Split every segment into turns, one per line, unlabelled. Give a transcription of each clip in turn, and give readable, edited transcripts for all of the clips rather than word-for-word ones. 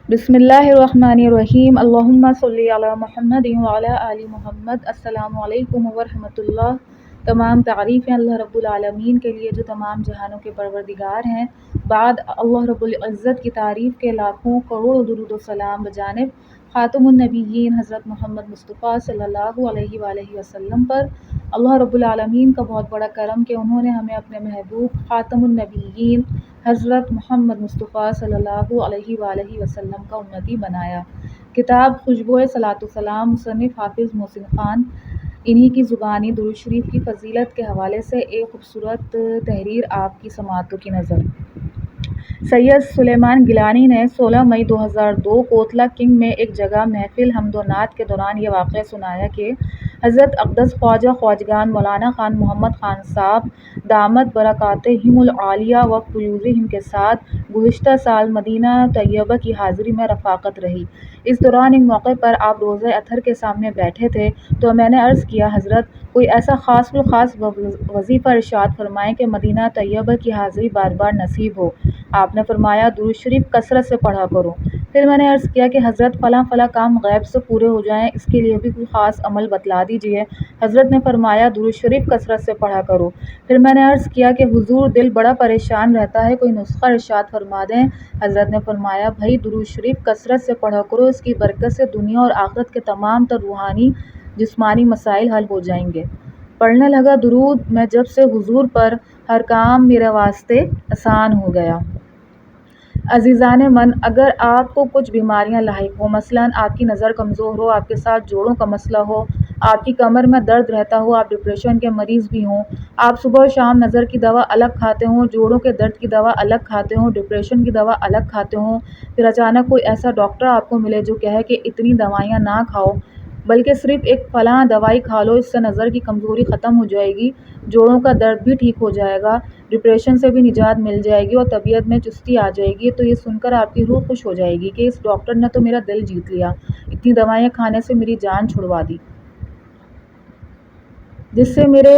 बिस्मिल्लाहिर्रहमानिर्रहीम अल्लाहुम्मा सल्ली अला मुहम्मद व अला आलि मोहम्मद। अस्सलामु अलैकुम व रहमतुल्लाह। तमाम तारीफ़ें अल्लाह रब्बुल आलमीन के लिए जो तमाम जहानों के परवरदिगार हैं। बाद अल्लाह रब्बुल इज़्ज़त की तारीफ़ के लाखों करोड़ों दुरूद व सलाम बजानिब ख़ातमुन नबिय्यीन हज़रत मोहम्मद मुस्तफ़ा सल्लल्लाहु अलैहि वसल्लम पर। अल्लाह रब्बुल आलमीन का बहुत बड़ा करम कि उन्होंने हमें अपने महबूब ख़ातमुन नबिय्यीन हज़रत मोहम्मद मुस्तफ़ा सल्लल्लाहु अलैहि वसल्लम का उम्मती बनाया। किताब खुशबोए सलातो सलाम मुसन्निफ़ हाफ़िज़ मोहसिन ख़ान, इन्हीं की ज़ुबानी दुरूद शरीफ की फ़जीलत के हवाले से एक खूबसूरत तहरीर आपकी समाअतों की नज़र। सैयद सुलेमान गिलानी ने 16 मई 2002 कोतला किंग में एक जगह महफिल हम्दो नात के दौरान ये वाक़या सुनाया कि हज़रत अक़दस ख्वाजा ख्वाजगान मौलाना ख़ान मोहम्मद ख़ान साहब दामत बरकातहिमुल आलिया व फ़ुयूज़िहिम के साथ गुज़िश्ता साल मदीना तैयबा की हाज़िरी में रफ़ाक़त रही। इस दौरान एक मौके पर आप रोज़े अतहर के सामने बैठे थे तो मैंने अर्ज़ किया, हज़रत कोई ऐसा ख़ास वज़ीफ़ा इरशाद फ़रमाएँ कि मदीना तैयबा की हाज़िरी बार बार नसीब हो। आपने फ़रमाया, दुरूद शरीफ कसरत से पढ़ा करो। फिर मैंने अर्ज़ किया कि हज़रत फ़लाँ काम ग़ैब से पूरे हो जाएँ, इसके लिए भी कोई ख़ास अमल बतला दीजिए। हज़रत ने फ़रमाया, दुरूद शरीफ कसरत से पढ़ा करो। फिर मैंने अर्ज़ किया कि हुज़ूर दिल बड़ा परेशान रहता है, कोई नुस्ख़ा इरशाद फ़रमा दें। हज़रत ने फ़रमाया, भई दुरूद शरीफ कसरत से पढ़ा करो, इसकी बरकत से दुनिया और आखिरत के तमाम तर रूहानी जिस्मानी मसाइल हल हो जाएंगे। पढ़ने लगा दुरूद, मैं जब से हुज़ूर पर हर काम मेरे वास्ते आसान हो गया। अज़ीज़ान मन, अगर आपको कुछ बीमारियां लाहिक हो, मसलन आपकी नज़र कमज़ोर हो, आपके साथ जोड़ों का मसला हो, आपकी कमर में दर्द रहता हो, आप डिप्रेशन के मरीज़ भी हों, आप सुबह और शाम नज़र की दवा अलग खाते हों, जोड़ों के दर्द की दवा अलग खाते हों, डिप्रेशन की दवा अलग खाते हों, फिर अचानक कोई ऐसा डॉक्टर आपको मिले जो कहे कि इतनी दवाइयाँ ना खाओ, बल्कि सिर्फ़ एक फ़लाँ दवाई खा लो, इससे नज़र की कमज़ोरी ख़त्म हो जाएगी, जोड़ों का दर्द भी ठीक हो जाएगा, डिप्रेशन से भी निजात मिल जाएगी और तबीयत में चुस्ती आ जाएगी। तो ये सुनकर आपकी रूह खुश हो जाएगी कि इस डॉक्टर ने तो मेरा दिल जीत लिया, इतनी दवाइयाँ खाने से मेरी जान छुड़वा दी, जिससे मेरे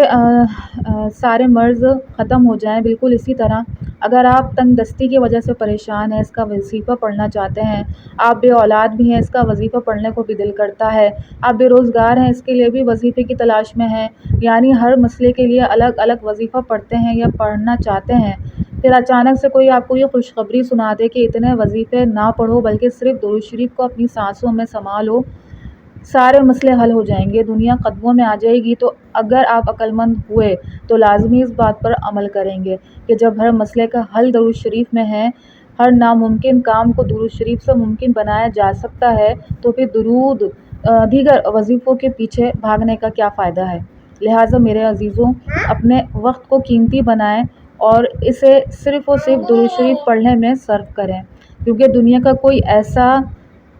सारे मर्ज़ ख़त्म हो जाएं। बिल्कुल इसी तरह अगर आप तंगदस्ती की वजह से परेशान हैं, इसका वजीफ़ा पढ़ना चाहते हैं, आप बे औलाद भी हैं, इसका वजीफ़ा पढ़ने को भी दिल करता है, आप बेरोज़गार हैं, इसके लिए भी वजीफ़े की तलाश में हैं, यानी हर मसले के लिए अलग अलग वजीफ़ा पढ़ते हैं या पढ़ना चाहते हैं, फिर अचानक से कोई आपको ये खुशखबरी सुना दे कि इतने वजीफ़े ना पढ़ो बल्कि सिर्फ़ दुरूद शरीफ को अपनी सांसों में समा लो, सारे मसले हल हो जाएंगे, दुनिया कदमों में आ जाएगी। तो अगर आप अक्लमंद हुए तो लाजमी इस बात पर अमल करेंगे कि जब हर मसले का हल दुरूद शरीफ में है, हर नामुमकिन काम को दुरूद शरीफ से मुमकिन बनाया जा सकता है, तो फिर दीगर वजीफ़ों के पीछे भागने का क्या फ़ायदा है। लिहाजा मेरे अजीज़ों, अपने वक्त को कीमती बनाएं और इसे सिर्फ़ और सिर्फ दुरूद शरीफ पढ़ने में सर्फ करें, क्योंकि दुनिया का कोई ऐसा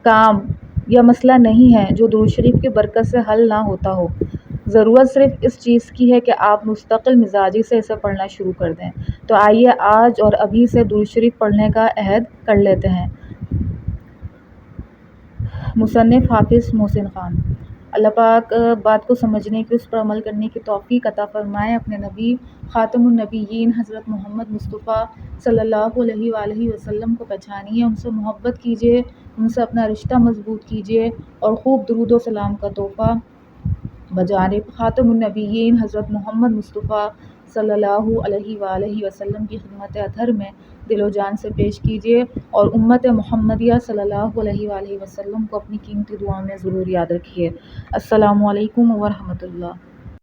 काम या मसला नहीं है जो दुरूद शरीफ की बरकत से हल ना होता हो। ज़रूरत सिर्फ़ इस चीज़ की है कि आप मुस्तकिल मिजाजी से इसे पढ़ना शुरू कर दें। तो आइए आज और अभी से दुरूद शरीफ पढ़ने का अहद कर लेते हैं। मुसन्निफ़ हाफ़िज़ मोहसिन ख़ान। अल्लाह पाक बात को समझने की, उस पर अमल करने की तौफ़ीक़ अता फ़रमाए। अपने नबी ख़ातमुन नबिय्यीन हज़रत मोहम्मद मुस्तफ़ा सल्लल्लाहु अलैहि वसल्लम को पहचानिए, उनसे मोहब्बत कीजिए, उनसे अपना रिश्ता मज़बूत कीजिए और ख़ूब दुरूद व सलाम का तोहफ़ा बजानिब ख़ातमुन नबिय्यीन हज़रत मोहम्मद मुस्तफ़ा सल्लल्लाहु अलैहि वसल्लम की खिदमत अतहर में दिलो जान से पेश कीजिए और उम्मत मुहम्मदिया सल्लल्लाहु अलैहि वसल्लम को अपनी कीमती दुआओं में ज़रूर याद रखिए। अस्सलामु अलैकुम व रहमतुल्लाह।